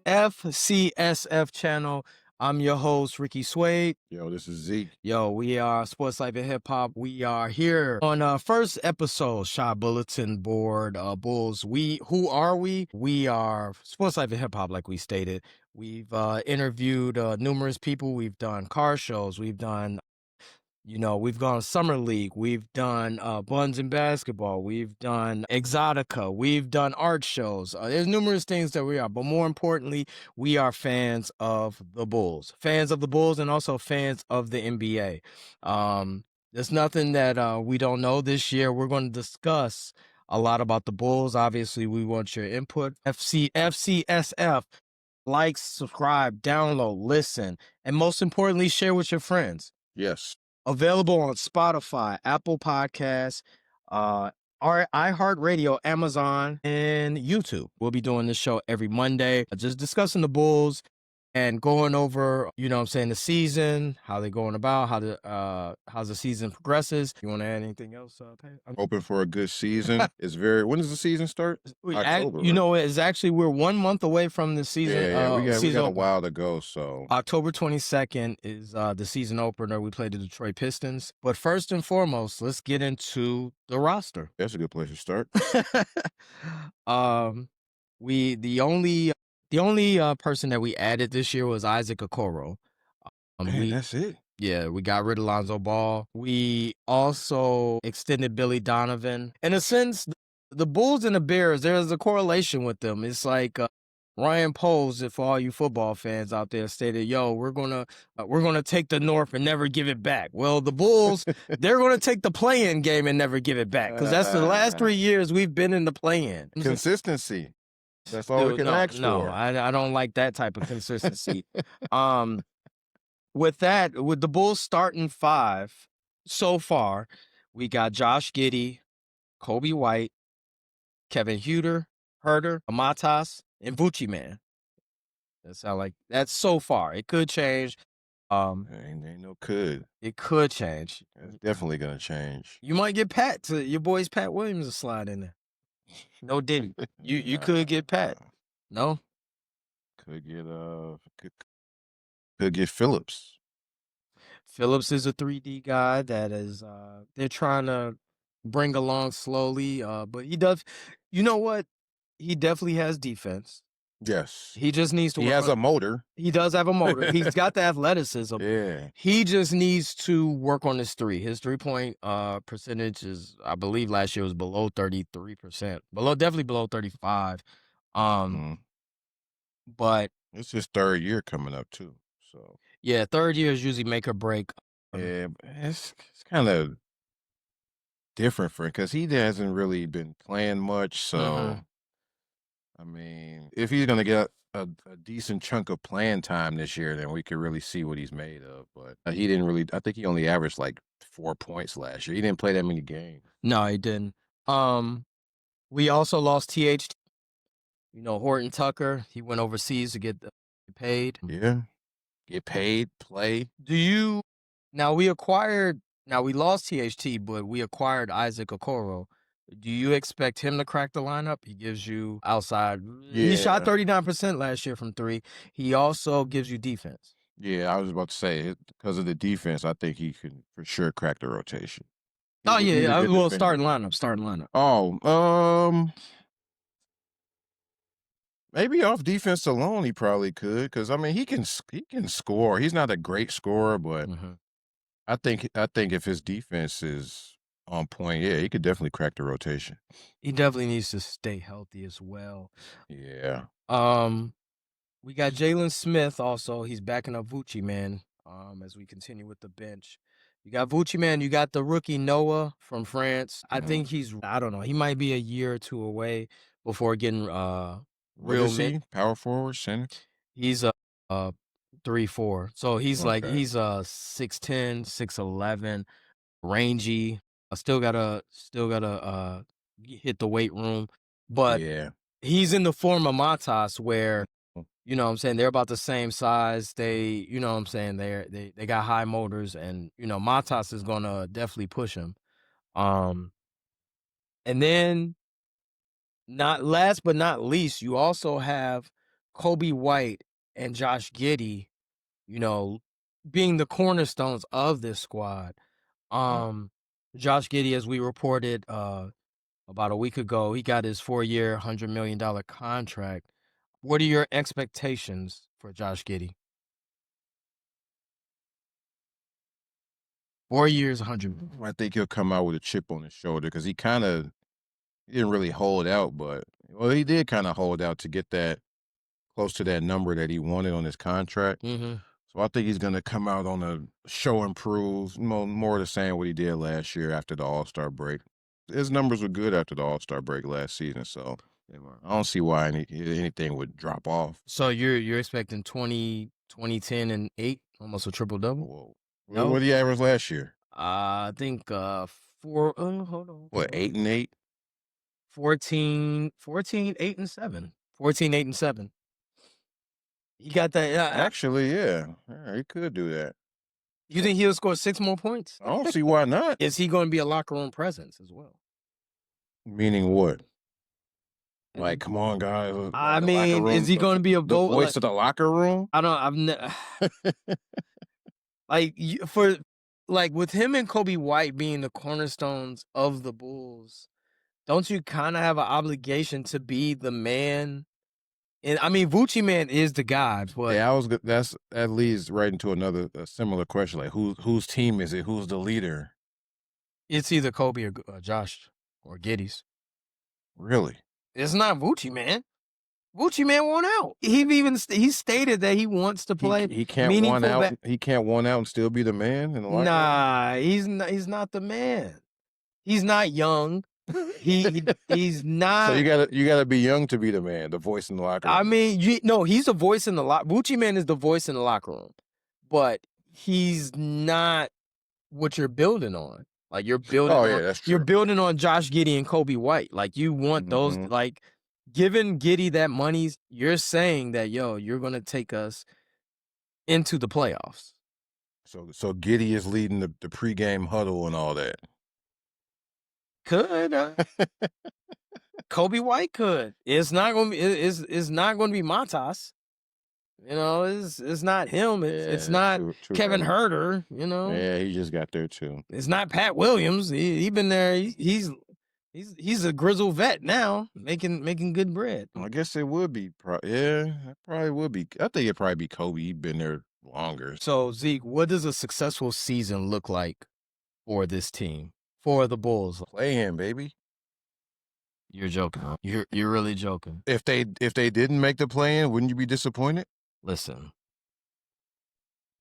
FCSF channel. I'm your host, Ricky Suede. Yo, this is Zeke. Yo, we are Sports Life and Hip Hop. We are here on our first episode, ChiCity BULLetin Board, Bulls. Who are we? We are Sports Life and Hip Hop, like we stated. We've interviewed numerous people. We've done car shows. We've done we've gone Summer League. We've done Buns and Basketball. We've done Exotica. We've done art shows. There's numerous things that we are. But more importantly, we are fans of the Bulls. Fans of the Bulls and also fans of the NBA. There's nothing that we don't know this year. We're going to discuss a lot about the Bulls. Obviously, we want your input. FCSF. Like, subscribe, download, listen, and most importantly, share with your friends. Yes. Available on Spotify, Apple Podcasts, iHeartRadio, Amazon, and YouTube. We'll be doing this show every Monday, just discussing the Bulls and going over, the season, how they're going about, how's the season progresses. You want to add anything else, Pat? Hoping for a good season. When does the season start? October, right? It's actually, we're 1 month away from the season. We got a while to go, so. October 22nd is the season opener. We play the Detroit Pistons. But first and foremost, let's get into the roster. That's a good place to start. The only person that we added this year was Isaac Okoro. That's it. Yeah, we got rid of Lonzo Ball. We also extended Billy Donovan. In a sense, the Bulls and the Bears, there's a correlation with them. It's like Ryan Poles, for all you football fans out there, stated, "Yo, we're gonna take the North and never give it back." Well, the Bulls, they're gonna take the play-in game and never give it back, because that's the last 3 years we've been in the play-in. Consistency. That's all we can ask for. No, I don't like that type of consistency. With the Bulls starting 5 so far, we got Josh Giddey, Coby White, Kevin Huerter, Amatas, and Vucci Man. That's so far. It could change. Ain't no could. It could change. It's definitely gonna change. You might get your boys Pat Williams to slide in there. No Diddy. You could get Pat. No? Could get Phillips. Phillips is a 3D guy that is they're trying to bring along slowly. But he does, you know what? He definitely has defense. Yes. He just needs to He has a motor. He does have a motor. He's got the athleticism. Yeah. He just needs to work on his three. His 3-point percentage is, I believe last year was below 33%. Definitely below 35. But it's his third year coming up too. So yeah, third year is usually make or break. Yeah, it's kind of different for him because he hasn't really been playing much. So I mean, if he's gonna get a decent chunk of playing time this year, then we could really see what he's made of. But he didn't really. I think he only averaged like 4 points last year. He didn't play that many games. No, he didn't. We also lost THT. Horton Tucker. He went overseas to get paid. Yeah, get paid, play. Now we lost THT, but we acquired Isaac Okoro. Do you expect him to crack the lineup? He gives you outside. Yeah. He shot 39% last year from 3. He also gives you defense. Yeah, I was about to say, because of the defense, I think he can for sure crack the rotation. Starting lineup. Oh, maybe off defense alone, he probably could. Because I mean, he can score. He's not a great scorer, but I think if his defense is on point, yeah, he could definitely crack the rotation. He definitely needs to stay healthy as well. Yeah. We got Jalen Smith also. He's backing up Vucci Man. As we continue with the bench, you got Vucci Man. You got the rookie Noah from France. I think I don't know. He might be a year or two away before getting real power forward center. He's a 3-4. So he's he's 6'10", 6'11", rangy. I still gotta hit the weight room, but yeah, he's in the form of Matas where, they're about the same size. They, they got high motors, and Matas is gonna definitely push him. And then, not last but not least, you also have Coby White and Josh Giddey, being the cornerstones of this squad. Josh Giddey, as we reported about a week ago, he got his 4-year, $100 million contract. What are your expectations for Josh Giddey? 4 years, 100. I think he'll come out with a chip on his shoulder because he didn't really hold out, but he did kind of hold out to get that close to that number that he wanted on his contract. So I think he's going to come out on a show and prove, more the same what he did last year after the All-Star break. His numbers were good after the All-Star break last season, so I don't see why anything would drop off. So you're expecting 20, 10, and 8, almost a triple double? Whoa. No? What did he average last year? I think 4. Hold on. What, 8 and 8? 14, 8 and 7. 14, 8 and 7. He got that. Actually, yeah, he could do that. You think he'll score 6 more points? I don't see why not. Is he going to be a locker room presence as well? Meaning what? Like, come on, guys. I mean, is he going to be a voice of the locker room? I don't. Like with him and Coby White being the cornerstones of the Bulls, don't you kind of have an obligation to be the man? And I mean, Vucci Man is the guy, but yeah, that leads right into a similar question, like whose team is it? Who's the leader? It's either Coby or Josh or Giddey's. Really? It's not Vucci Man. Vucci Man won out. He stated that he wants to play. He can't one out. He can't one out and still be the man in the locker room? Nah, he's not the man. He's not young. He's not. So you gotta be young to be the man, the voice in the locker room. I mean, he's a voice in the locker. Vucci Man is the voice in the locker room, but he's not what you're building on. Like you're building. Oh yeah, that's true. You're building on Josh Giddey and Coby White. Like you want those. Like giving Giddey that money, you're saying that you're gonna take us into the playoffs. So Giddey is leading the pregame huddle and all that. Could Coby White could. It's not gonna be. It's not gonna be Matas. It's not him. It's not true, Kevin Huerter. Yeah, he just got there too. It's not Pat Williams. He been there. He's a grizzled vet now, making good bread. I guess it would be. It probably would be. I think it'd probably be Coby. He's been there longer. So Zeke, what does a successful season look like for this team? For the Bulls? Play in, baby. You're joking. Huh? You're really joking. If they didn't make the play-in, wouldn't you be disappointed? Listen,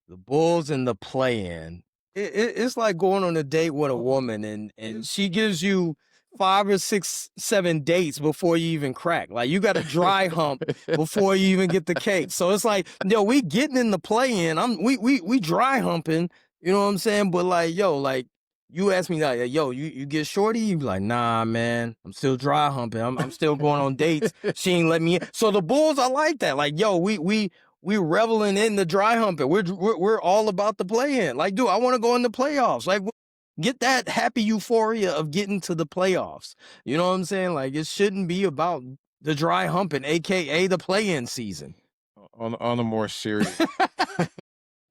the Bulls in the play-in, it's like going on a date with a woman and she gives you 5 or 6, 7 dates before you even crack. Like you got a dry hump before you even get the cake. So it's like, we getting in the play-in. We dry humping. You know what I'm saying? But like, you ask me like, you get shorty? You be like, nah, man, I'm still dry humping. I'm still going on dates. She ain't let me in. So the Bulls are like that. Like, we reveling in the dry humping. We're all about the play-in. Like, dude, I want to go in the playoffs. Like, get that happy euphoria of getting to the playoffs. You know what I'm saying? Like, it shouldn't be about the dry humping, aka the play-in season. On a more serious.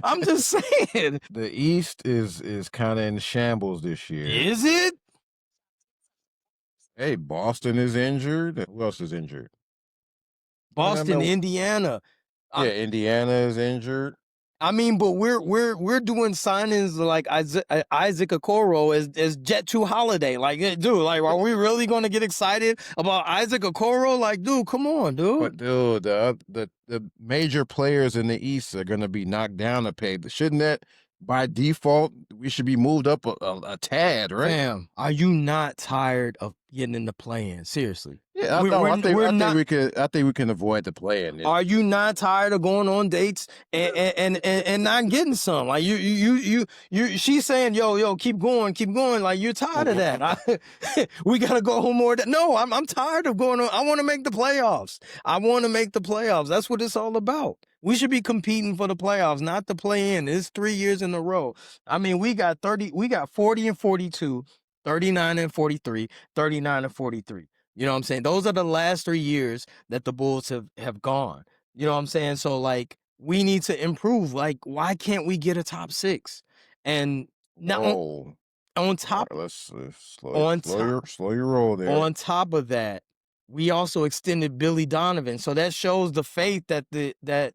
I'm just saying. The East is kind of in shambles this year. Is it? Hey, Boston is injured. Who else is injured? Boston, Indiana. Yeah, Indiana is injured. I mean, but we're doing signings like Isaac Okoro as Jet 2 Holiday. Like, dude, like, are we really going to get excited about Isaac Okoro? Like, dude, come on, dude. But dude, the major players in the East are going to be knocked down a peg. Shouldn't that, by default, we should be moved up a tad, right? Damn, are you not tired of getting in the play-in? Seriously. Yeah, I think we can avoid the play-in. Are you not tired of going on dates and not getting some? Like you she's saying, yo, keep going. Like you're tired of that. We gotta go home more. No, I'm tired of going on. I want to make the playoffs. That's what it's all about. We should be competing for the playoffs, not the play-in. It's 3 years in a row. I mean, we got 40 and 42, 39 and 43, 39 and 43. You know what I'm saying? Those are the last 3 years that the Bulls have gone. You know what I'm saying? So like we need to improve. Like, why can't we get a top 6? And now Whoa. on All right, top let's on top slow your roll there. on top of that, we also extended Billy Donovan. So that shows the faith that the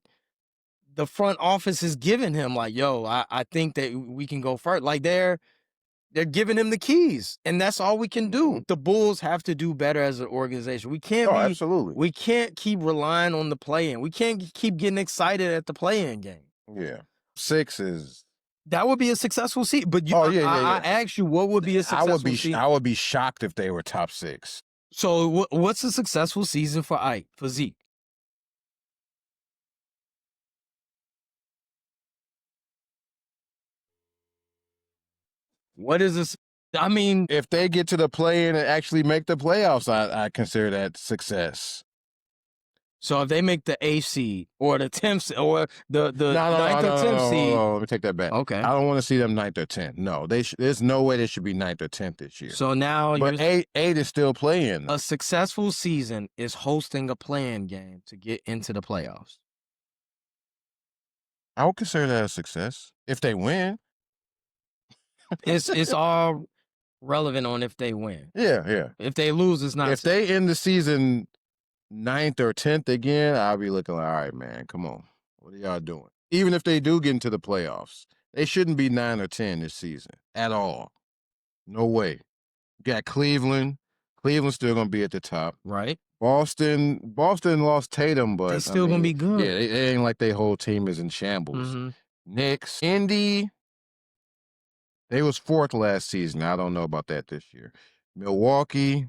front office is giving him. Like, yo, I think that we can go first. Like they're giving him the keys, and that's all we can do. The Bulls have to do better as an organization. Oh, absolutely. We can't keep relying on the play-in. We can't keep getting excited at the play-in game. Yeah. 6 is That would be a successful season. But Oh, yeah, yeah, I yeah. asked you, what would be a successful season? I would be shocked if they were top 6. So what's a successful season for Ike, for Zeke? What is this? I mean, If they get to the play-in and actually make the playoffs, I consider that success. so if they make the 8th seed or the 10th or the No, 9th or 10th seed. let me take that back. Okay. I don't want to see them 9th or 10th. No, there's no way they should be 9th or 10th this year. So now But 8 is still playing. a successful season is hosting a play-in game to get into the playoffs. I would consider that a success if they win. It's all relevant on if they win. Yeah, yeah. If they lose, it's not. If they end the season 9th or 10th again, I'll be looking like, all right, man, come on. What are y'all doing? Even if they do get into the playoffs, they shouldn't be 9 or 10 this season at all. No way. You got Cleveland. Cleveland's still going to be at the top. Right. Boston lost Tatum, but They still gonna be good. Yeah, it ain't like their whole team is in shambles. Knicks, Indy, they was 4th last season. I don't know about that this year. Milwaukee's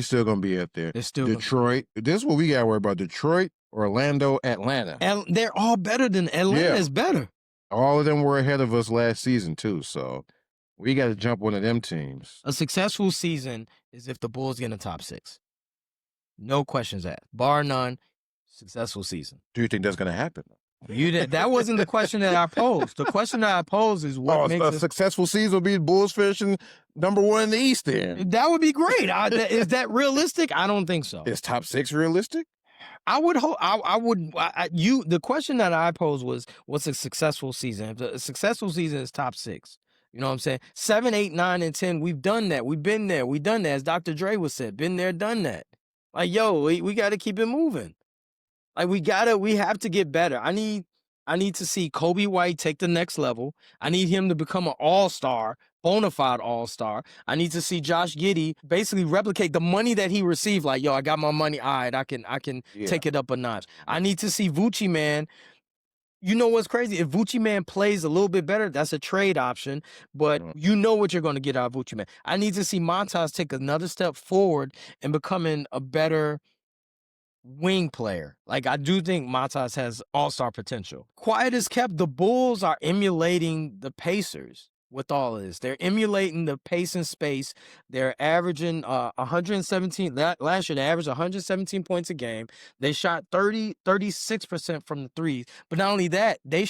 still gonna be up there. They're still Detroit. This is what we gotta worry about. Detroit, Orlando, Atlanta. And they're all better than Atlanta is better. All of them were ahead of us last season too. So we got to jump one of them teams. A successful season is if the Bulls get in the top 6. No questions asked. Bar none, successful season. Do you think that's gonna happen? That wasn't the question that I posed. The question that I posed is what makes a successful season will be the Bulls finishing number 1 in the East then. That would be great. Is that realistic? I don't think so. Is top 6 realistic? I would hope. The question that I posed was, what's a successful season? If a successful season is top 6. You know what I'm saying? 7, 8, 9, and 10. We've done that. We've been there. We've done that. As Dr. Dre was said, been there, done that. Like, yo, we got to keep it moving. Like we have to get better. I need to see Coby White take the next level. I need him to become an all-star, bona fide all-star. I need to see Josh Giddey basically replicate the money that he received. Like, yo, I got my money. All right, I can take it up a notch. I need to see Vucci Man. You know what's crazy? If Vucci Man plays a little bit better, that's a trade option. But you know what you're going to get out of Vucci Man. I need to see Montas take another step forward and becoming a better wing player. Like, I do think Montas has all-star potential. Quiet as kept, the Bulls are emulating the Pacers with all of this. They're emulating the pace and space. They're averaging 117. Last year, they averaged 117 points a game. They shot 36% from the threes. But not only that, they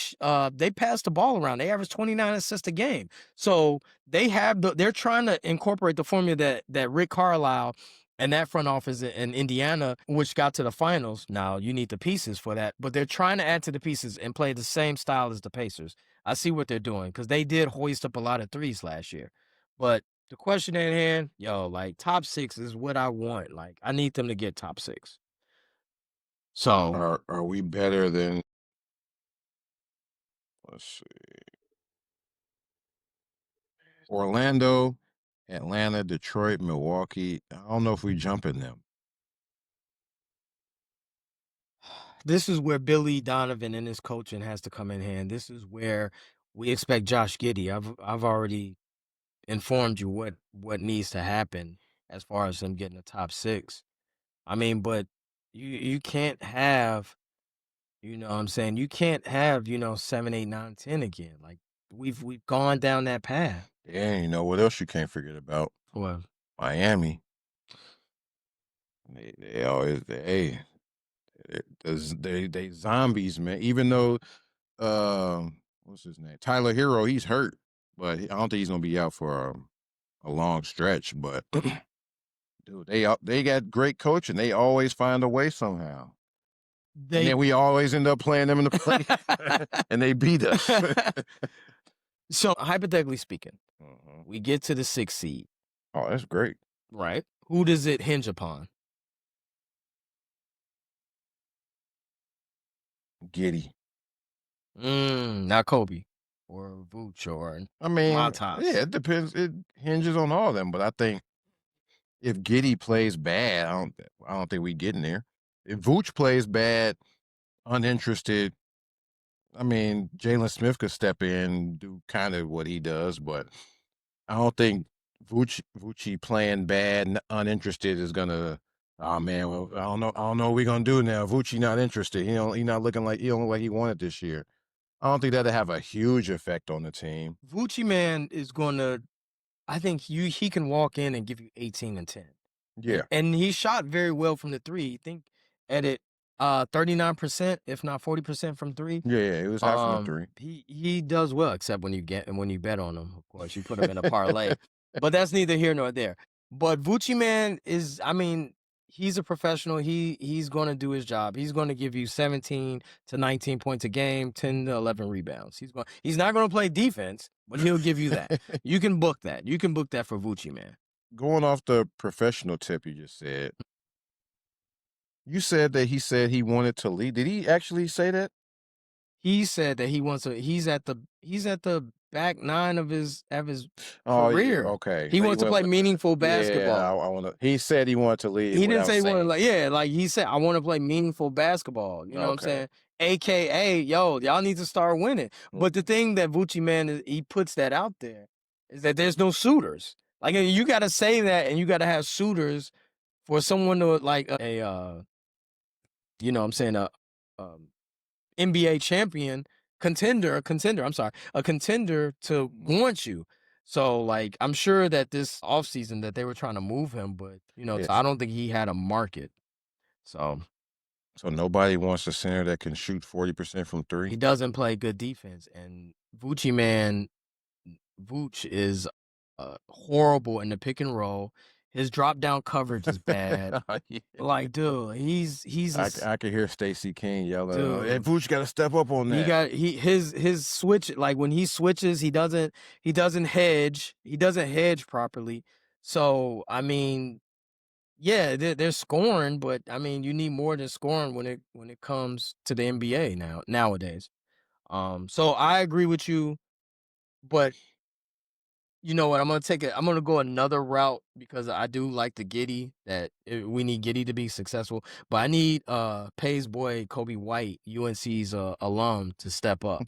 passed the ball around. They averaged 29 assists a game. So they're trying to incorporate the formula that Rick Carlisle and that front office in Indiana, which got to the finals. Now, you need the pieces for that, but they're trying to add to the pieces and play the same style as the Pacers. I see what they're doing because they did hoist up a lot of threes last year. But the question at hand, like, top 6 is what I want. Like, I need them to get top 6. So are we better than? Let's see. Orlando, Atlanta, Detroit, Milwaukee. I don't know if we jump in them. This is where Billy Donovan and his coaching has to come in hand. This is where we expect Josh Giddey. I've already informed you what needs to happen as far as him getting the top 6. I mean, but you can't have, you know what I'm saying? You can't have, 7, 8, 9, 10 again. Like, we've gone down that path. Yeah, you know what else you can't forget about? What? Miami. They always they zombies, man. Even though what's his name? Tyler Hero, he's hurt, but I don't think he's gonna be out for a long stretch. But dude, they got great coaching. They always find a way somehow. And then we always end up playing them in the play, and they beat us. So, hypothetically speaking, we get to the 6th seed. Oh, that's great. Right. Who does it hinge upon? Giddy. Not Coby or Vooch or I mean, Montas. yeah, it depends. It hinges on all of them, but I think if Giddy plays bad, I don't think we get in there. If Vooch plays bad, uninterested, I mean, Jalen Smith could step in, do kind of what he does, but I don't think Vucci playing bad, uninterested is gonna. Oh man, well, I don't know what we're gonna do now. Vucci not interested. He not looking like he don't look like he wanted this year. I don't think that'll have a huge effect on the team. Vucci man is gonna. I think he can walk in and give you 18 and 10. Yeah, and he shot very well from the three. I think at it 39%, if not 40% from three. yeah, it was half from the three. He does well, except when you bet on him. Of course, you put him in a parlay, but that's neither here nor there. But Vucci man is, I mean, he's a professional. He's going to do his job. He's going to give you 17 to 19 points a game, 10 to 11 rebounds. He's not going to play defense, but he'll give you that. You can book that. You can book that for Vucci man. Going off the professional tip you just said, you said that he said he wanted to lead. Did he actually say that? He said that he wants to. He's at the back nine of his career. Yeah, okay. He wants to play meaningful basketball. Yeah, I want to. He said he wanted to lead. He didn't say he wanted like he said I want to play meaningful basketball. You know what I'm saying? AKA, yo, y'all need to start winning. But the thing that Vucci man is, he puts that out there is that there's no suitors. Like you got to say that, and you got to have suitors for someone to like you know what I'm saying, a NBA champion contender to want you. So like I'm sure that this offseason that they were trying to move him, but so I don't think he had a market. So nobody wants a center that can shoot 40% from three. He doesn't play good defense, and Vucci man, Vooch is horrible in the pick and roll. His drop down coverage is bad. Yeah. Like, dude, I can hear Stacey King yelling, "Hey, Vooch got to step up on that." His switch, like when he switches, he doesn't hedge. He doesn't hedge properly. So I mean, yeah, they're scoring, but I mean, you need more than scoring when it comes to the NBA nowadays. So I agree with you, but you know what? I'm gonna go another route because I do like the Giddy we need Giddy to be successful, but I need Pay's boy Coby White, UNC's alum, to step up.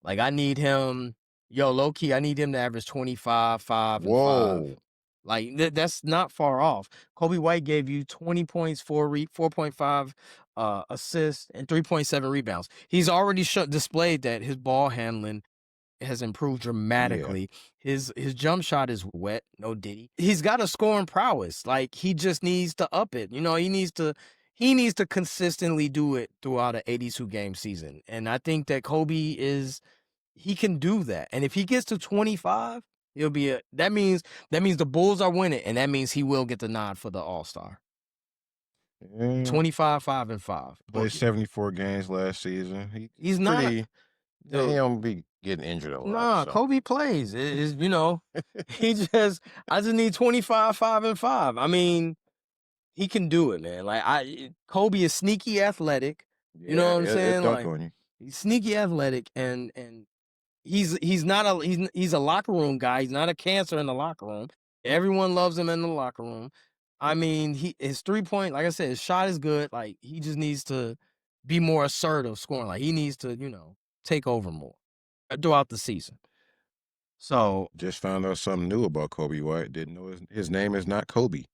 Like I need him, low key. I need him to average 25, 5, and 5. Like that's not far off. Coby White gave you 20 points, 4.5 assists, and 3.7 rebounds. He's already displayed that his ball handling has improved dramatically. Yeah. His jump shot is wet, no diddy. He's got a scoring prowess. Like he just needs to up it. He needs to consistently do it throughout an 82 game season. And I think that Coby he can do that. And if he gets to 25, he'll be that means the Bulls are winning, and that means he will get the nod for the All-Star. 25, 5, and 5. Played 74 games last season. He's not. He don't be getting injured a lot. Nah, Coby plays. I just need 25, 5, and 5. I mean, he can do it, man. Like Coby is sneaky athletic. Yeah, you know what I'm saying? Like on you. He's sneaky athletic, and he's a locker room guy. He's not a cancer in the locker room. Everyone loves him in the locker room. I mean, his 3-point, like I said, his shot is good. Like he just needs to be more assertive scoring. Like he needs to, take over more throughout the season. So just found out something new about Coby White. Didn't know his name is not Coby.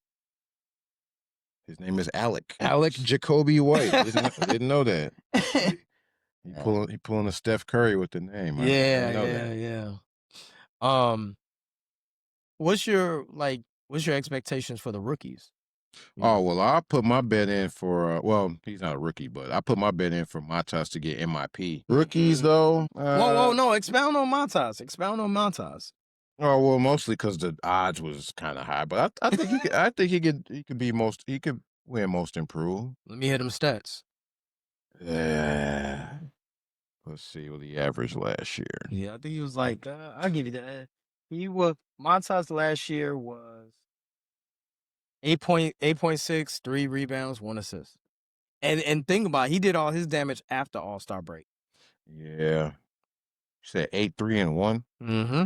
His name is Alec Jacoby White. Didn't know that. He pulling a Steph Curry with the name. Yeah. What's your expectations for the rookies? Well, I put my bet in for he's not a rookie, but I put my bet in for Montas to get MIP. Rookies though, whoa, no, expound on Montas. Oh well, mostly because the odds was kind of high, but I think he could win most improved. Let me hit him stats. Yeah. Let's see what he averaged last year. Yeah, I think he was like, I'll give you that. He was Montas last year was 8.6, 3 rebounds, 1 assist. And think about it, he did all his damage after All-Star break. Yeah. You said 8, 3, and 1? Mm-hmm.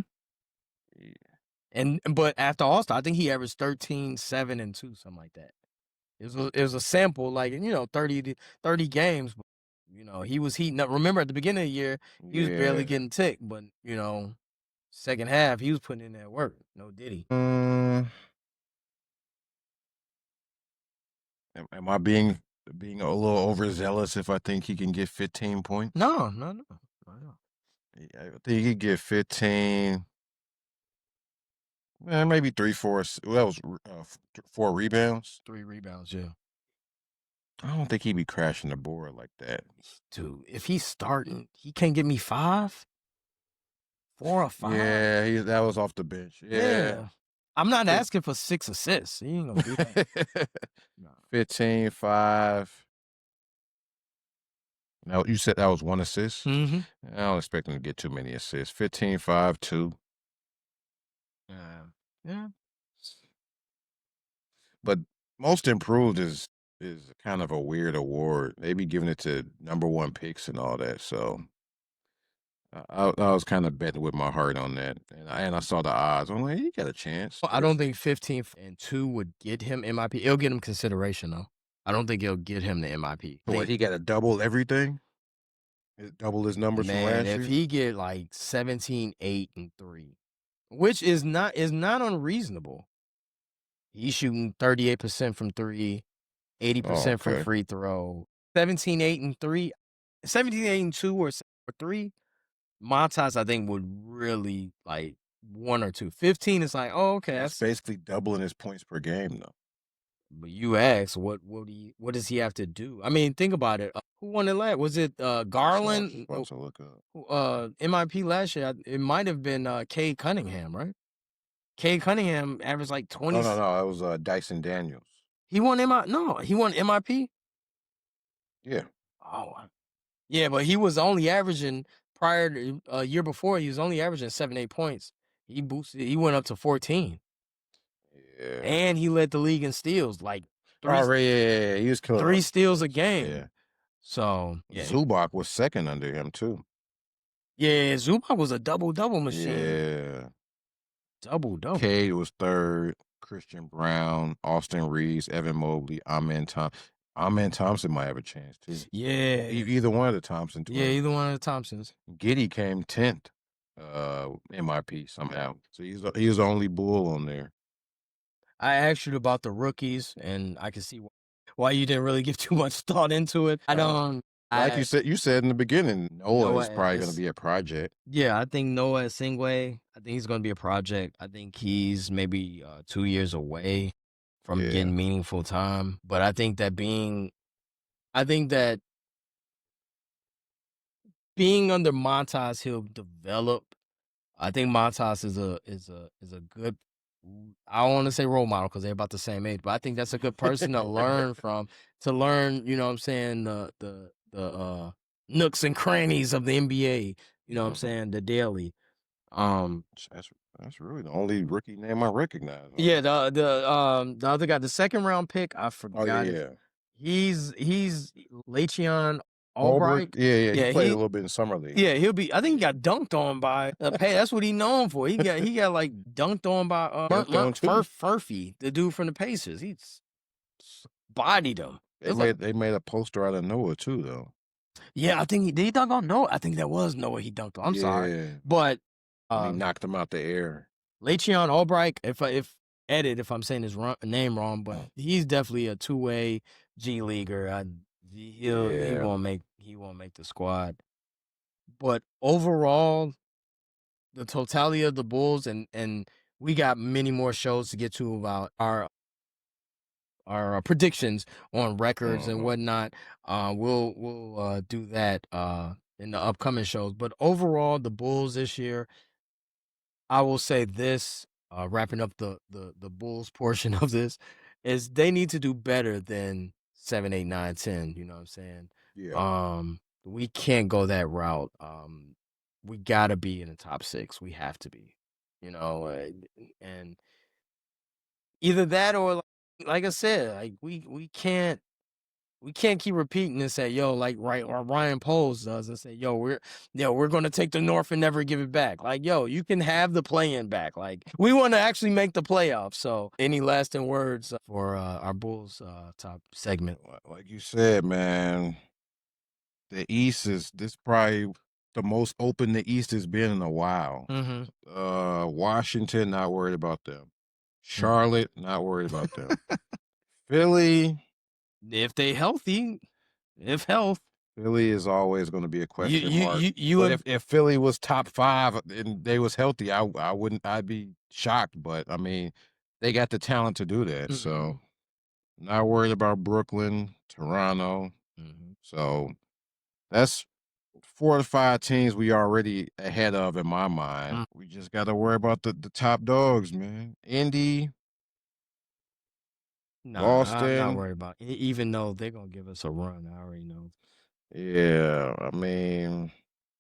Yeah. But after All-Star, I think he averaged 13, 7, and 2, something like that. It was a sample, like, 30 games. But, he was heating up. Remember at the beginning of the year, he was barely Yeah. getting ticked, but second half, he was putting in that work. No diddy. Am I being a little overzealous if I think he can get 15 points? No. I think he could get 15. Maybe 3, 4. Well, that was 4 rebounds. 3 rebounds, yeah. I don't think he'd be crashing the board like that. Dude, if he's starting, he can't give me 5, 4 or 5. Yeah, that was off the bench. Yeah. I'm not asking for 6 assists. He ain't gonna do that. No. 15, 5. Now, you said that was 1 assist? Mm-hmm. I don't expect him to get too many assists. 15, 5, 2. Yeah. But most improved is kind of a weird award. They be giving it to number 1 picks and all that. So I was kind of betting with my heart on that, and I saw the odds. I'm like, he got a chance. I don't think 15 and 2 would get him MIP. It'll get him consideration though. I don't think it'll get him the MIP. What, he got to double everything? Double his numbers from last year? If he get like 17, 8, and 3, which is not unreasonable. He's shooting 38% from 3, 80% from free throw. 17, 8, and 3. 17, 8, and 2 or 3. Montas, I think, would really like 1 or 2. 15 is like, oh, okay. That's basically doubling his points per game, though. But you ask, what does he have to do? I mean, think about it. Who won it last? Was it Garland? About to look up. MIP last year, it might have been Cade Cunningham, right? Cade Cunningham averaged like 20. No, it was Dyson Daniels. He won MIP? No, he won MIP? Yeah. Oh, yeah, but he was only averaging prior to a year before, he was only averaging 7, 8 points. He went up to 14. Yeah. And he led the league in steals, like 3 yeah. He was killing 3 steals a game. Yeah. So, Zubac was second under him, too. Yeah, Zubac was a double-double machine. Yeah. Double-double. Cade was third. Christian Brown, Austin Reeves, Evan Mobley, Amen Thompson. Amen Thompson might have a chance, too. Yeah. Either one of the Thompson twins. Yeah, either one of the Thompsons. Giddey came 10th MIP somehow. So he was the only Bull on there. I asked you about the rookies, and I can see why you didn't really give too much thought into it. Like you said in the beginning, Noah is probably going to be a project. Yeah, I think Noah Singway, I think he's going to be a project. I think he's maybe 2 years away from getting meaningful time. But I think that being under Montas, he'll develop. I think Montas is a good, I don't want to say role model because they're about the same age, but I think that's a good person to learn from, you know what I'm saying, the nooks and crannies of the NBA, you know what I'm saying, the daily. That's really the only rookie name I recognize. Huh? Yeah, the other guy, the second round pick, I forgot. Oh, yeah. He's Le'Cheon Albright. Yeah. He played a little bit in summer league. Yeah, I think he got dunked on by that's what he's known for. He got like dunked on by Furphy, the dude from the Pacers. He bodied him. They made a poster out of Noah too, though. Yeah, I think did he dunk on Noah? I think that was Noah he dunked on. I'm sorry. But he knocked him out the air. Le'Cheon Albright, if I'm saying his name wrong, but he's definitely a two-way G leaguer. He won't make the squad. But overall, the totality of the Bulls, and we got many more shows to get to about our predictions on records and whatnot. We'll do that in the upcoming shows. But overall, the Bulls this year, I will say this, wrapping up the Bulls portion of this, is they need to do better than 7, 8, 9, 10. You know what I'm saying? Yeah. We can't go that route. We gotta be in the top 6. We have to be, you know, and either that or like I said, like we can't keep repeating and say, yo, like right or Ryan Poles does and say, we're gonna take the North and never give it back. Like, yo, you can have the play-in back. Like, we want to actually make the playoffs. So, any lasting words for our Bulls top segment? Like you said, man, the East is this probably the most open the East has been in a while. Mm-hmm. Washington, not worried about them. Mm. Charlotte, not worried about them. Philly, If they healthy, if health, Philly is always going to be a you question you mark. you you But have. if Philly was top 5 and they was healthy, I wouldn't I'd be shocked. But I mean, they got the talent to do that. Mhm, So not worried about Brooklyn, Toronto. mhm. So that's 4 to 5 teams we already ahead of in my mind. Mm. We just got to worry about the top dogs, man. Indy, Nah, I'm not Boston. worried about. Even though they're gonna give us a run, I already know. Yeah, I mean,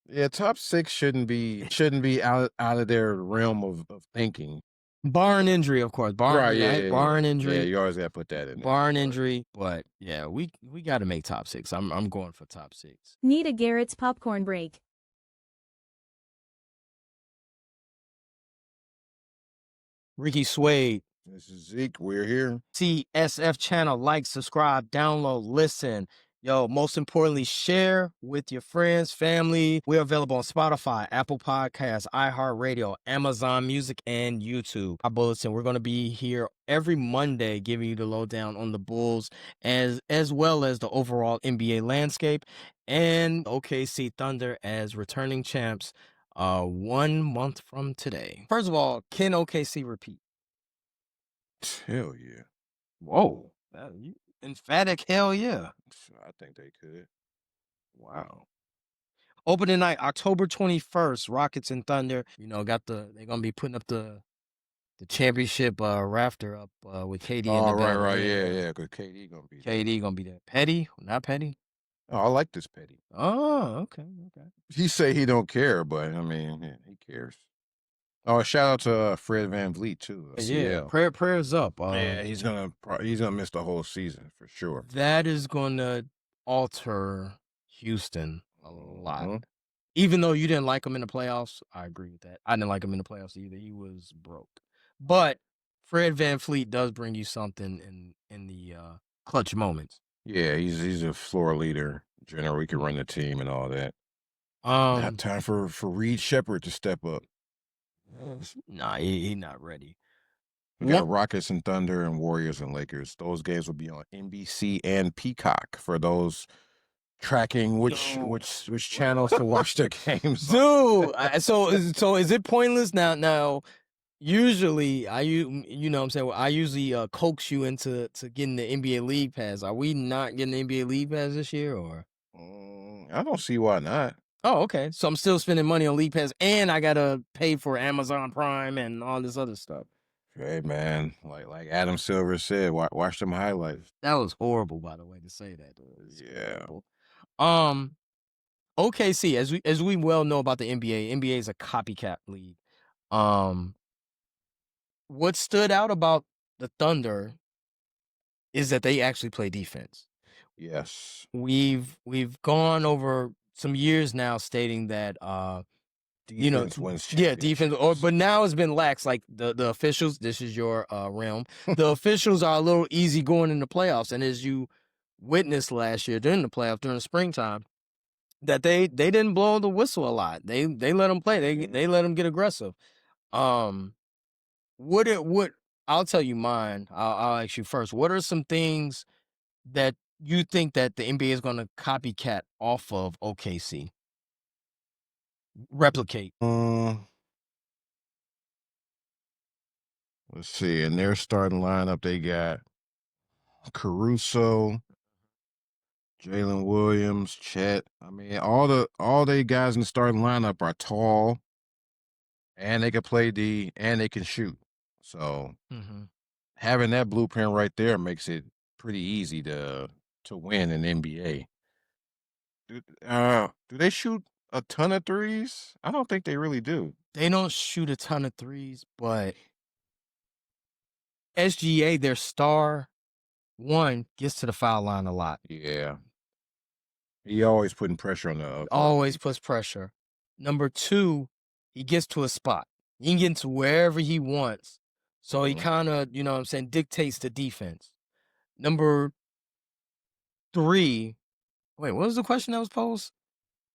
yeah, top 6 shouldn't be out of their realm of thinking. Barring injury, of course. Right, Barring yeah, yeah, yeah, yeah. barring Yeah, injury, you always gotta put that in there, barring but injury. But yeah, we got to make top 6. I'm going for top 6. Need a Garrett's popcorn break. Ricky Suede, this is Zeke, we're here. CSF channel, like, subscribe, download, listen. Yo, most importantly, share with your friends, family. We're available on Spotify, Apple Podcasts, iHeartRadio, Amazon Music, and YouTube. Our bulletin. We're going to be here every Monday, giving you the lowdown on the Bulls, as well as the overall NBA landscape, and OKC Thunder as returning champs. 1 month from today. First of all, can OKC repeat? Hell yeah. Whoa. Emphatic hell yeah. I think they could. Wow. Opening night, October 21st, Rockets and Thunder. They're gonna be putting up the championship rafter up with KD in Oh, the right, building. right, Yeah, yeah, yeah. yeah, because KD gonna be there. KD gonna be there. Petty, not Petty. Oh, I like this Petty. Oh, okay, okay. He say he don't care, but I mean, yeah, he cares. Oh, shout out to Fred Van Vliet too, Yeah, CL. prayers up. Yeah, he's gonna miss the whole season for sure. That is gonna alter Houston a lot. Mhm. Even though you didn't like him in the playoffs, I agree with that. I didn't like him in the playoffs either. He was broke. But Fred Van Fleet does bring you something in the clutch moments. Yeah, he's a floor leader. General, he can run the team and all that. Now Um, time for Reed Shepard to step up. nah, he not ready. We One, got Rockets and Thunder and Warriors and Lakers. Those games will be on NBC and Peacock for those tracking which channels to watch their games on. dude. So is it pointless now? Usually, you know what I'm saying, I usually coax you into getting the NBA League Pass. Are we not getting the NBA League Pass this year, or? I don't see why not. Oh, okay. So I'm still spending money on League Pass, and I gotta pay for Amazon Prime and all this other stuff. Hey man, like Adam Silver said, watch them highlights. That was horrible, by the way, to say that. It's Yeah. horrible. Um, OKC, as we well know about the NBA, NBA is a copycat league. Um, what stood out about the Thunder is that they actually play defense. Yes. We've gone over some years now stating that Defense wins yeah, defense. championships. But now it's been lax. Like the officials, this is your realm. The officials are a little easy going in the playoffs, and as you witnessed last year during the playoffs during the springtime, that they didn't blow the whistle a lot. They let them play. They let them get aggressive. Um, what I'll tell you mine. I'll ask you first. What are some things that you think that the NBA is going to copycat off of OKC? Replicate. Let's see. In their starting lineup, they got Caruso, Jalen Williams, Chet. I mean, all the guys in the starting lineup are tall, and they can play D, and they can shoot. So Mm-hmm. having that blueprint right there makes it pretty easy to win in NBA. Do they shoot a ton of threes? I don't think they really do. They don't shoot a ton of threes, but SGA, their star one, gets to the foul line a lot. Yeah. He always putting pressure on the Always puts pressure. Number two, he gets to a spot. He can get into wherever he wants. So he kind of, you know what I'm saying, dictates the defense. Number three, wait, what was the question that was posed?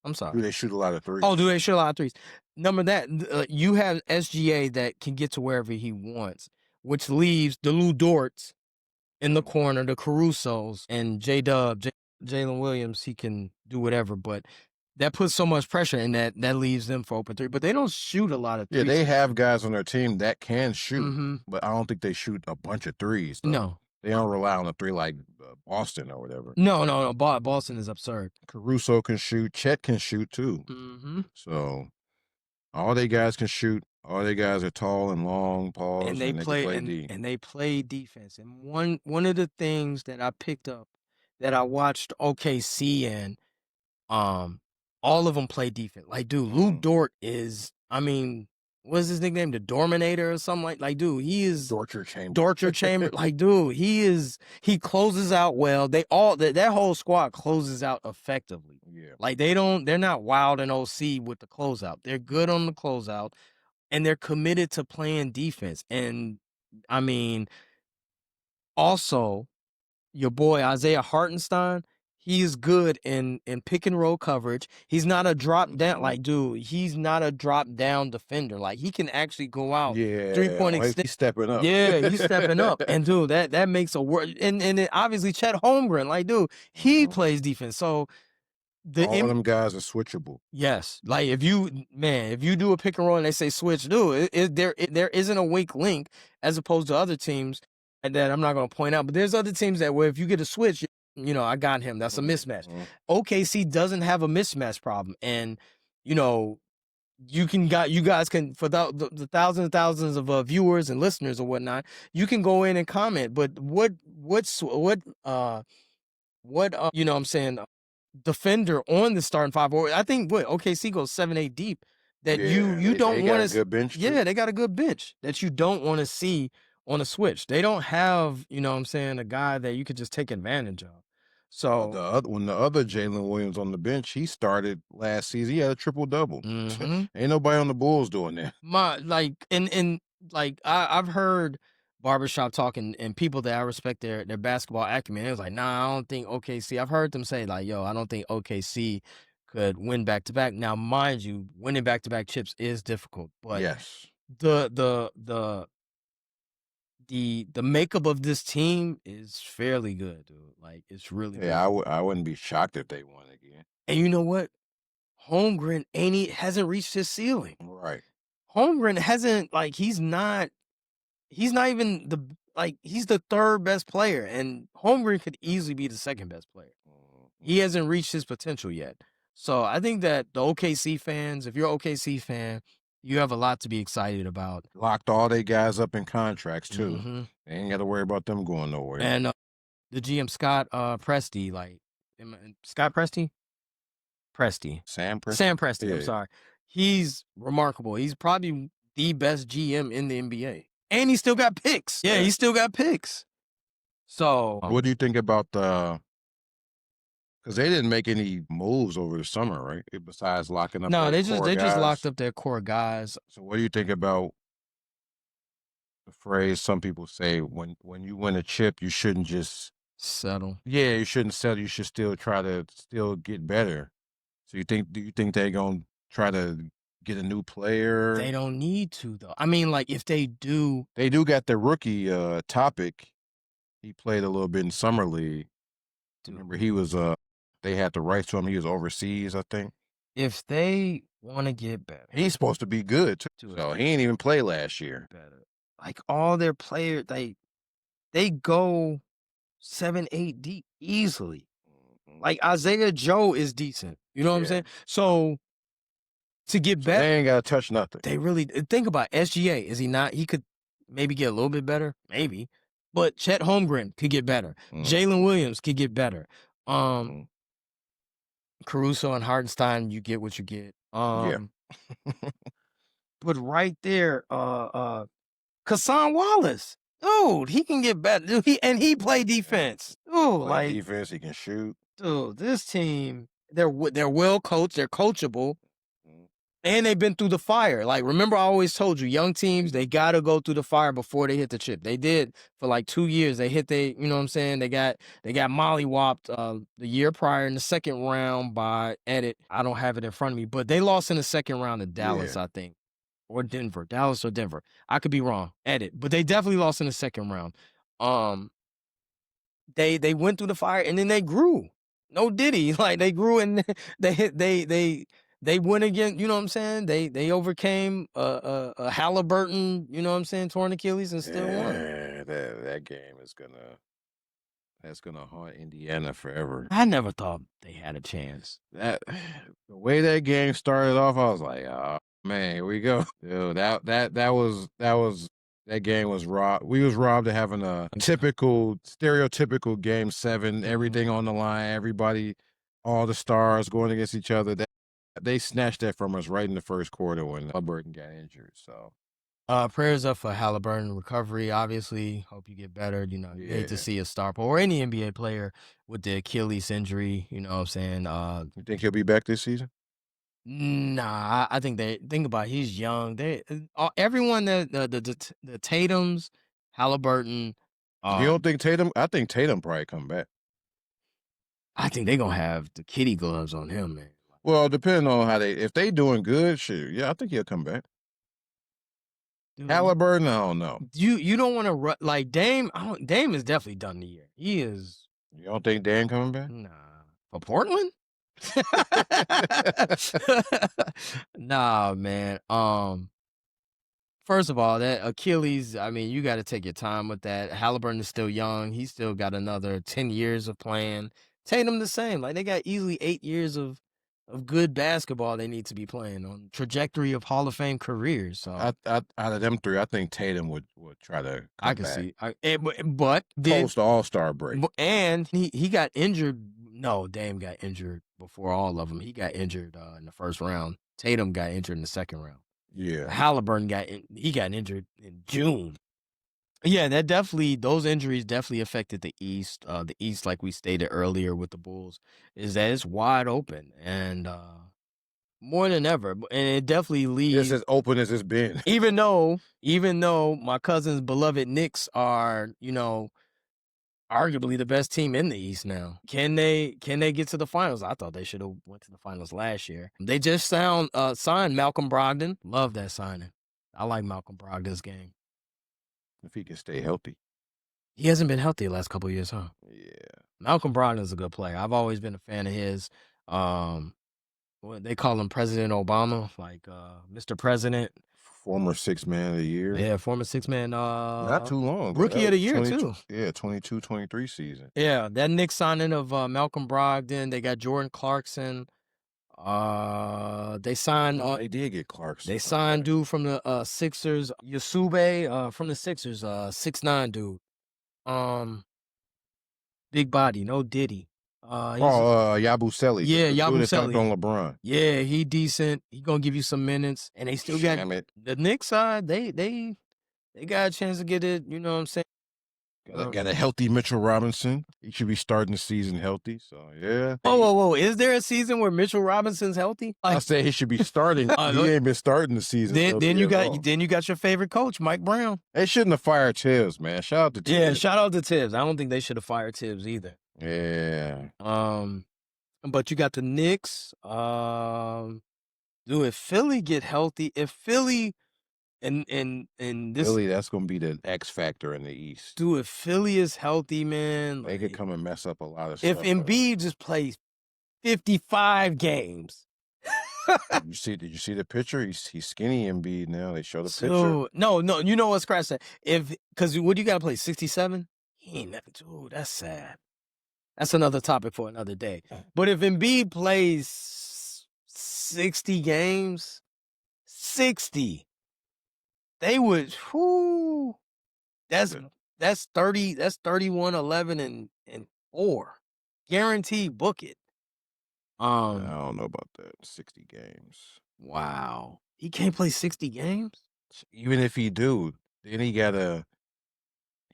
I'm sorry. Do they shoot a lot of threes? Oh, do they shoot a lot of threes? Number that, you have SGA that can get to wherever he wants, which leaves the Lou Dorts in the corner, the Carusos, and J-Dub, Jalen Williams, he can do whatever, but that puts so much pressure and that leaves them for open three. But they don't shoot a lot of threes. Yeah, they have guys on their team that can shoot, but I don't think they shoot a bunch of threes, though. No. They don't rely on a three like Boston or whatever. No. Boston is absurd. Caruso can shoot. Chet can shoot, too. So all they guys can shoot. All they guys are tall and long, paws, and they play D. And they play defense. And one of the things that I picked up that I watched OKC and all of them play defense. Like, dude, Lou Dort is, I mean, what's his nickname? The Dorminator or something like dude, he is Torture chamber. Torture chamber. Like, dude, he closes out well. They all that whole squad closes out effectively. Yeah. Like they're not wild and OC with the closeout. They're good on the closeout. And they're committed to playing defense. And I mean, also, your boy Isaiah Hartenstein, he is good in pick and roll coverage. He's not a drop down, like, dude, he's not a drop down defender. Like, he can actually go out. Yeah. 3-point extension. He's stepping up. Yeah, he's stepping up. And dude, that makes a world. And then obviously Chet Holmgren, like, dude, he plays defense. So all of them guys are switchable. Yes, like if you do a pick and roll and they say switch, dude, there isn't a weak link as opposed to other teams that I'm not going to point out. But there's other teams that where if you get a switch, you know, I got him. That's a mismatch. OKC doesn't have a mismatch problem, and you know, you guys can, for the thousands and thousands of viewers and listeners or whatnot, you can go in and comment. But what you know what I'm saying, defender on the starting five, or I think OKC goes 7-8 deep, that you don't want to. Good bench. Yeah, they got a good bench that you don't want to see on a switch. They don't have, you know what I'm saying, a guy that you could just take advantage of. So when the other Jalen Williams on the bench, he started last season. He had a triple double. Ain't nobody on the Bulls doing that. I've heard barbershop talking and people that I respect their basketball acumen. It was like, nah, I don't think OKC. I've heard them say like, yo, I don't think OKC could win back-to-back. Now, mind you, winning back-to-back chips is difficult, but yes, the makeup of this team is fairly good, dude. Like, it's really good. Yeah, I wouldn't be shocked if they won again. And you know what? Holmgren hasn't reached his ceiling. Right. Holmgren hasn't, like, he's not even he's the third best player, and Holmgren could easily be the second best player. He hasn't reached his potential yet. So I think that the OKC fans, if you're an OKC fan, you have a lot to be excited about. Locked all their guys up in contracts, too. They ain't got to worry about them going nowhere. And the GM, Scott Presti, Scott Presti? Presti. Sam Presti? Sam Presti, Yeah. I'm sorry. He's remarkable. He's probably the best GM in the NBA. And he still got picks. Yeah, he still got picks. So what do you think about because they didn't make any moves over the summer, right? Besides locking up. No, they just locked up their core guys. So what do you think about the phrase some people say, when you win a chip, you shouldn't just settle? Yeah, you shouldn't settle. You should still try to get better. So do you think they're gonna try to get a new player? They don't need to, though. I mean, like, if they do, got their rookie Topic. He played a little bit in summer league. Remember, he was they had the rights to him. He was overseas, I think. If they want to get better, he's supposed to be good too. So he ain't even play last year. Better. Like, all their players, they go 7-8 deep easily. Like, Isaiah Joe is decent. You know what I'm saying? So to get better, they ain't got to touch nothing. They really think about SGA. Is he not? He could maybe get a little bit better, maybe. But Chet Holmgren could get better. Jalen Williams could get better. Caruso and Hartenstein, you get what you get. Yeah. But right there, Kassan Wallace, dude, he can get better. Dude, he play defense. Dude, Play defense, he can shoot. Dude, this team, they're well coached, they're coachable, Mhm. and they've been through the fire. Like, remember, I always told you, young teams, they gotta go through the fire before they hit the chip. They did for like 2 years. They hit you know what I'm saying? They got mollywopped the year prior in the second round by Edit. I don't have it in front of me, but they lost in the second round to Dallas, I think. Or Denver. Dallas or Denver. I could be wrong. Edit. But they definitely lost in the second round. They went through the fire and then they grew. No diddy. Like, they grew and they went again, you know what I'm saying? They overcame a Halliburton, you know what I'm saying, torn Achilles and still won. That game is that's gonna haunt Indiana forever. I never thought they had a chance. The way that game started off, I was like, oh man, here we go. Dude, that game was robbed. We was robbed of having a stereotypical game 7, everything on the line, everybody, all the stars going against each other. They snatched that from us right in the first quarter when Halliburton got injured. So prayers up for Halliburton recovery. Obviously, hope you get better. You know, you hate to see a star player or any NBA player with the Achilles injury. You know what I'm saying? You think he'll be back this season? Nah, I think think about it, he's young. Everyone that the Tatums, Halliburton. You don't think Tatum? I think Tatum probably come back. I think they're gonna have the kitty gloves on him, man. Well, depending on if they doing good, sure. Yeah, I think he'll come back. Dude, Halliburton, I don't know. You don't want to like Dame. Dame is definitely done the year. He is. You don't think Dan coming back? Nah, for Portland. Nah, man. First of all, that Achilles, I mean, you got to take your time with that. Halliburton is still young. He's still got another 10 years of playing. Tatum the same. Like, they got easily 8 years of good basketball they need to be playing on trajectory of Hall of Fame careers. So out of them three, I think Tatum would try to come I can back. see. But then Post All-Star break. And he got injured. No, Dame got injured before all of them. He got injured in the first round. Tatum got injured in the second round. Yeah. Halliburton got injured in June. Yeah, those injuries definitely affected the East. The East, like we stated earlier with the Bulls, is that it's wide open and more than ever. And it definitely leaves. It's as open as it's been. Even though my cousin's beloved Knicks are, you know, arguably the best team in the East now. Can they get to the finals? I thought they should have went to the finals last year. They just signed Malcolm Brogdon. Love that signing. I like Malcolm Brogdon's game. If he can stay healthy. He hasn't been healthy the last couple of years, huh? Yeah. Malcolm Brogdon's a good player. I've always been a fan of his. They call him President Obama, like Mr. President. Former 6th man of the year. Yeah, former 6th man. Not too long. Rookie of the year, too. Yeah, 22-23 season. Yeah, that Knicks signing of Malcolm Brogdon. They got Jordan Clarkson. They signed. They did get Clarkson. They signed dude from the Sixers, Yasube, from the Sixers, 6'9" dude. Big body, no Diddy. Yabusele. Yeah, Yabusele. Yabusele. On LeBron. Yeah, he decent. He gonna give you some minutes, and they still got the Knicks side. They got a chance to get it. You know what I'm saying? Got a healthy Mitchell Robinson. He should be starting the season healthy. So yeah. Whoa! Is there a season where Mitchell Robinson's healthy? I say he should be starting. He ain't been starting the season. Then you got your favorite coach, Mike Brown. They shouldn't have fired Tibbs, man. Shout out to Tibbs. Yeah, shout out to Tibbs. I don't think they should have fired Tibbs either. Yeah. But you got the Knicks. If Philly get healthy, if Philly and this Philly, that's gonna be the X factor in the East. Dude, if Philly is healthy, man, they could come and mess up a lot of stuff. If Embiid just plays 55 games. Did you see the picture? He's skinny Embiid now. They show the picture. No, you know what's crazy? Because what do you gotta play? 67? He ain't never. Dude, that's sad. That's another topic for another day. But if Embiid plays 60 games, 60. They would, that's 30, that's 31, 11, and 4. Guaranteed, book it. I don't know about that. 60 games. Wow. He can't play 60 games? Even if he do, then he gotta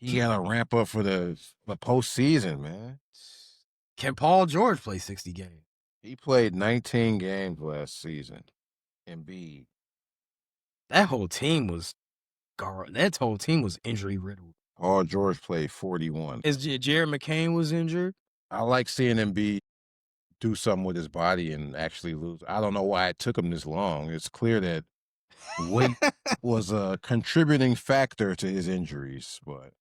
ramp up for the postseason, man. Can Paul George play 60 games? He played 19 games last season. Embiid. That whole team was injury riddled. Paul George played 41. Jared McCain was injured. I like seeing Embiid do something with his body and actually lose. I don't know why it took him this long. It's clear that weight was a contributing factor to his injuries, but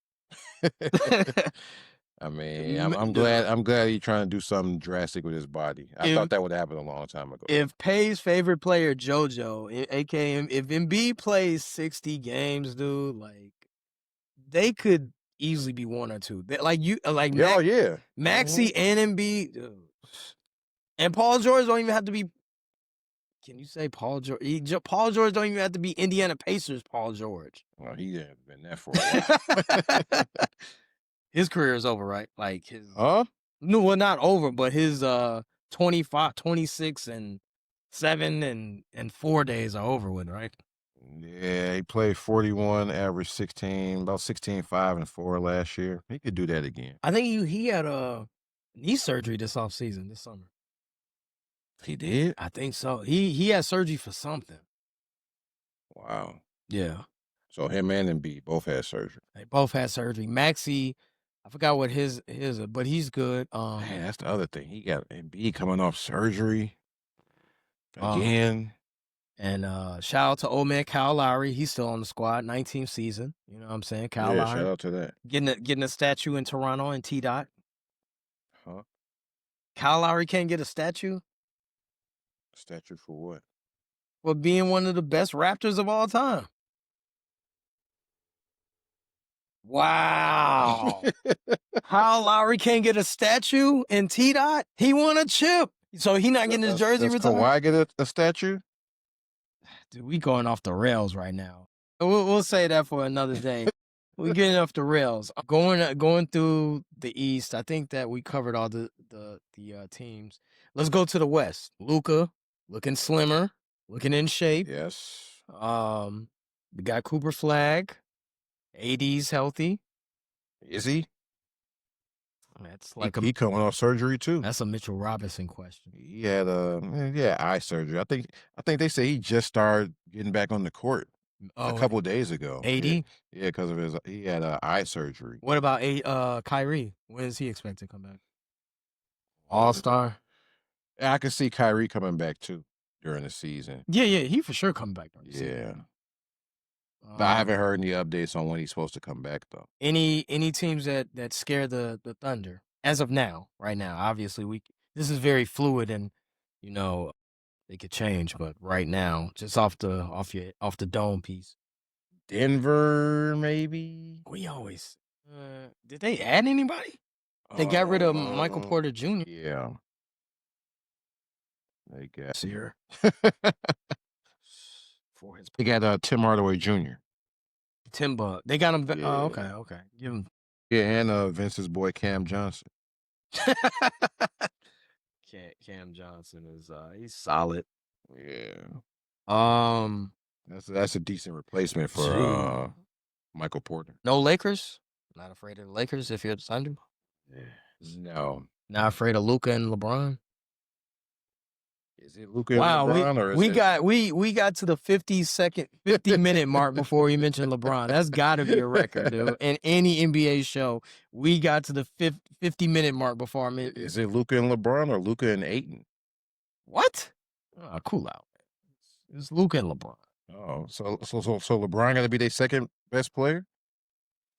I mean, I'm glad he's trying to do something drastic with his body. I thought that would happen a long time ago. If Pay's favorite player, JoJo, aka if Embiid plays 60 games, dude, like they could easily be 1 or 2. Yeah. Maxey and Embiid, dude. And Paul George don't even have to be. Can you say Paul George? Paul George don't even have to be Indiana Pacers Paul George. Well, he hasn't been there for a while. His career is over, right? Like his Huh? No, well, not over, but his 25, 26, and 7 and 4 days are over with, right? Yeah, he played 41, averaged 16, about 16, 5, and 4 last year. He could do that again. I think he had a knee surgery this offseason, this summer. He did? I think so. He had surgery for something. Wow. Yeah. So him and Embiid both had surgery. They both had surgery. Maxey, I forgot what his but he's good. Man, that's the other thing. He got Embiid coming off surgery again. And shout out to old man Kyle Lowry. He's still on the squad, 19th season. You know what I'm saying? Kyle Lowry. Shout out to that. Getting a statue in Toronto and T-Dot. Huh? Kyle Lowry can't get a statue? Statue for what? For being one of the best Raptors of all time. Wow. Kyle Lowry can't get a statue in T-Dot? He won a chip. So he not getting his jersey Does retired? Kawhi get a statue? Dude, we going off the rails right now. We'll say that for another day. We getting off the rails. Going through the East. I think that we covered all the teams. Let's go to the West. Luka, looking slimmer, looking in shape. Yes. We got Cooper Flag. AD's healthy. Is he? That's like he coming off surgery too. That's a Mitchell Robinson question. He had eye surgery. I think they say he just started getting back on the court a couple of days ago. AD? Yeah, because he had eye surgery. What about Kyrie? When is he expected to come back? All-Star? I can see Kyrie coming back too during the season. Yeah, he for sure coming back during the season. But I haven't heard any updates on when he's supposed to come back though. Any teams that scare the Thunder as of now, right now? Obviously, this is very fluid, and you know it could change. But right now, just off the dome piece, Denver maybe. We always did they add anybody? They got rid of Michael Porter Jr. Yeah, they got here. For his, they got Tim Hardaway Jr. Timba. They got him. Yeah. Okay. Give him. Yeah, and Vince's boy Cam Johnson. Cam Johnson is he's solid. Yeah. That's a decent replacement for Michael Porter. No Lakers. Not afraid of the Lakers if you're the Thunder. No. Not afraid of Luka and LeBron. Is it Luka and LeBron or is we got to the 50-minute mark before we mentioned LeBron. That's got to be a record, dude. In any NBA show, we got to the 50-minute mark before I mentioned. Is it Luka and LeBron or Luka and Ayton? What? Oh, cool out. It's Luka and LeBron. Oh, so LeBron got to be their second best player?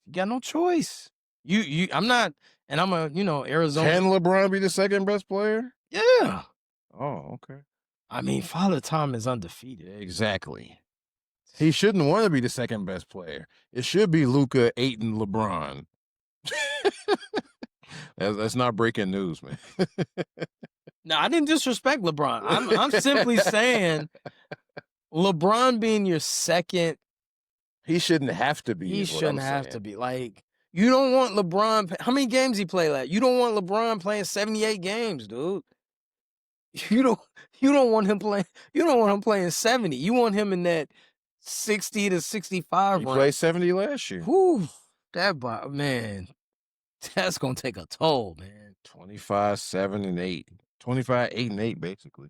You got no choice. I'm not, and I'm Arizona. Can LeBron be the second best player? Yeah. Oh, okay. I mean, Father Time is undefeated. Exactly. He shouldn't want to be the second best player. It should be Luka, Ayton, LeBron. That's not breaking news, man. No, I didn't disrespect LeBron. I'm simply saying LeBron being your second. He shouldn't have to be. He shouldn't have to be. Like, you don't want LeBron. How many games he played last? You don't want LeBron playing 78 games, dude. You don't you don't want him playing 70. You want him in that 60 to 65 He range. played 70 last year. Whew, man, that's gonna take a toll, man. 25, 7, and 8. 25, 8, and 8, basically.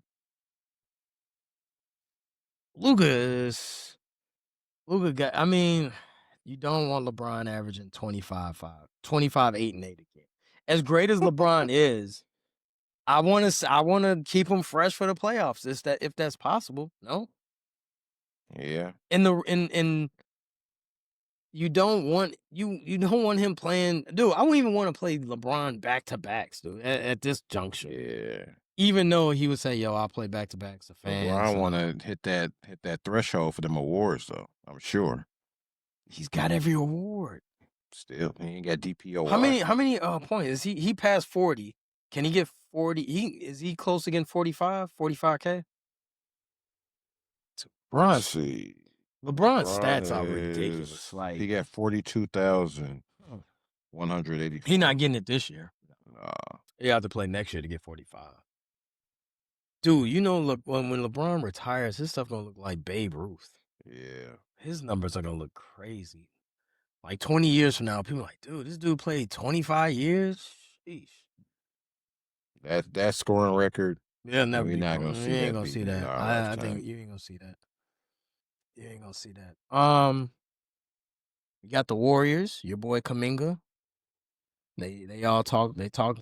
Luka got. I mean, you don't want LeBron averaging 25, 5, 25, 8, and 8 again. As great as LeBron is, I want to keep him fresh for the playoffs. If that's possible? No. Yeah. In you don't want him playing. Dude, I wouldn't even want to play LeBron back to backs, dude. At this juncture, Yeah. even though he would say, "Yo, I'll play back to backs." The fans. LeBron want to hit that threshold for them awards, though. I'm sure. He's got every award. Still, he ain't got DPOY. How many points is he passed 40? Can he get 40? Is he close to getting 45? 45K? Let's see. LeBron's LeBron stats are ridiculous. is- Like he got 42,180. he's not getting it this year. Nah. He have to play next year to get 45. Dude, you know, look when LeBron retires, his stuff gonna look like Babe Ruth. Yeah. His numbers are gonna look crazy. Like 20 years from now, people are like, dude, this dude played 25 years. Sheesh. That scoring record. Yeah, never We're be not close. gonna You see ain't that gonna see beaten in that. our I lifetime. think you ain't gonna see that. You ain't gonna see that. You got the Warriors, your boy Kaminga. They all talk. They talk.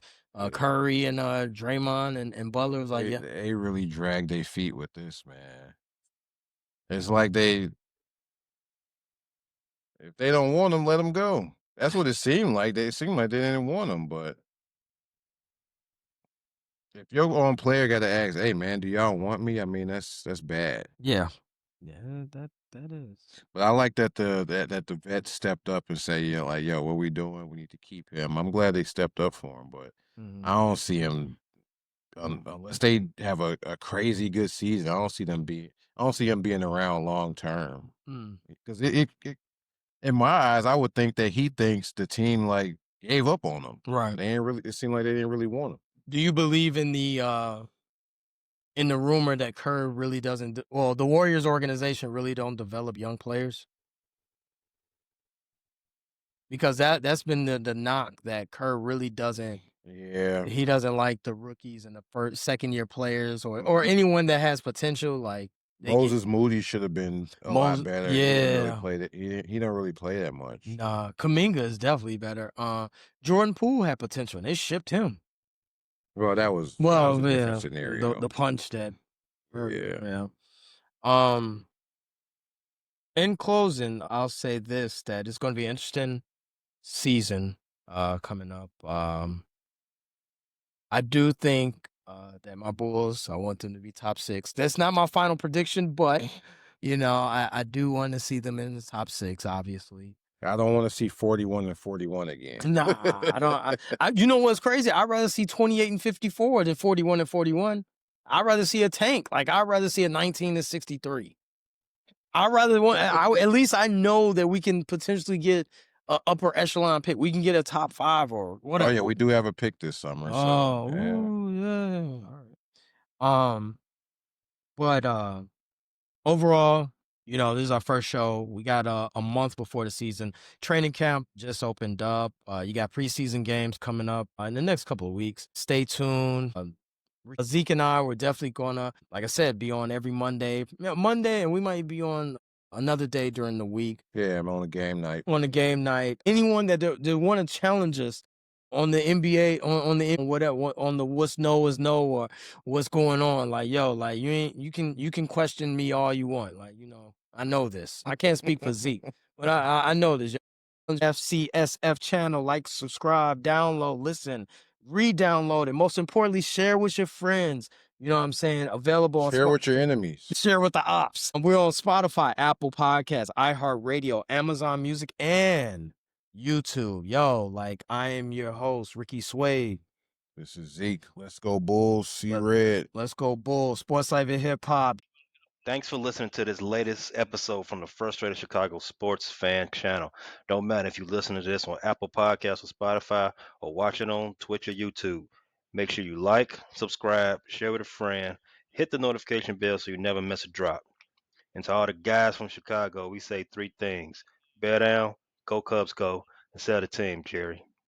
Curry and Draymond and Butler was like, yeah. They really dragged their feet with this, man. It's like if they don't want them, let them go. That's what it seemed like. They seemed like they didn't want them, but if your own player got to ask, "Hey, man, do y'all want me?" I mean, that's bad. Yeah, that is. But I like that the vet stepped up and say, you know, like, "Yo, what we doing? We need to keep him." I'm glad they stepped up for him, but I don't see him unless they have a crazy good season. I don't see him being around long term because it in my eyes, I would think that he thinks the team like gave up on him. Right. They ain't really. It seemed like they didn't really want him. Do you believe in the rumor that Kerr really doesn't? Well, the Warriors organization really don't develop young players, because that's been the knock, that Kerr really doesn't. Yeah, He doesn't like the rookies and the second year players or anyone that has potential. Like Moses Moody should have been a lot better. Yeah, he didn't really play that. He don't really play that much. Nah, Kaminga is definitely better. Jordan Poole had potential, and they shipped him. Well, that was a different scenario. The punch that. Yeah. In closing, I'll say this: that it's going to be an interesting season coming up. I do think that my Bulls, I want them to be top 6. That's not my final prediction, but you know, I do want to see them in the top 6. Obviously, I don't want to see 41 and 41 again. Nah, I don't. You know what's crazy? I'd rather see 28 and 54 than 41 and 41. I'd rather see a tank. Like, I'd rather see a 19 and 63. At least I know that we can potentially get an upper echelon pick. We can get a top 5 or whatever. Oh yeah, we do have a pick this summer. Oh, so, yeah. Ooh, yeah. All right. But overall, you know, this is our first show. We got a month before the season. Training camp just opened up. You got preseason games coming up in the next couple of weeks. Stay tuned. Zeke and I were definitely gonna, like I said, be on every Monday. Monday, and we might be on another day during the week. Yeah, I'm on a game night. Anyone that they want to challenge us on the NBA, on the whatever, on the what's no is no, or what's going on, like, yo, like, you can question me all you want, like, you know, I know this. I can't speak for Zeke, but I know this. FCSF channel, like, subscribe, download, listen, re-download it. Most importantly, share with your friends. You know what I'm saying? Available on Share with your enemies. Share with the ops. We're on Spotify, Apple Podcasts, iHeartRadio, Amazon Music, and YouTube. Yo, like, I am your host, Ricky Suede. This is Zeke. Let's go Bulls. See red. Let's go Bulls. Sports Life and Hip Hop. Thanks for listening to this latest episode from the Frustrated Chicago Sports Fan Channel. Don't matter if you listen to this on Apple Podcasts or Spotify or watch it on Twitch or YouTube. Make sure you like, subscribe, share with a friend, hit the notification bell so you never miss a drop. And to all the guys from Chicago, we say three things: bear down, go Cubs go, and sell the team, Jerry.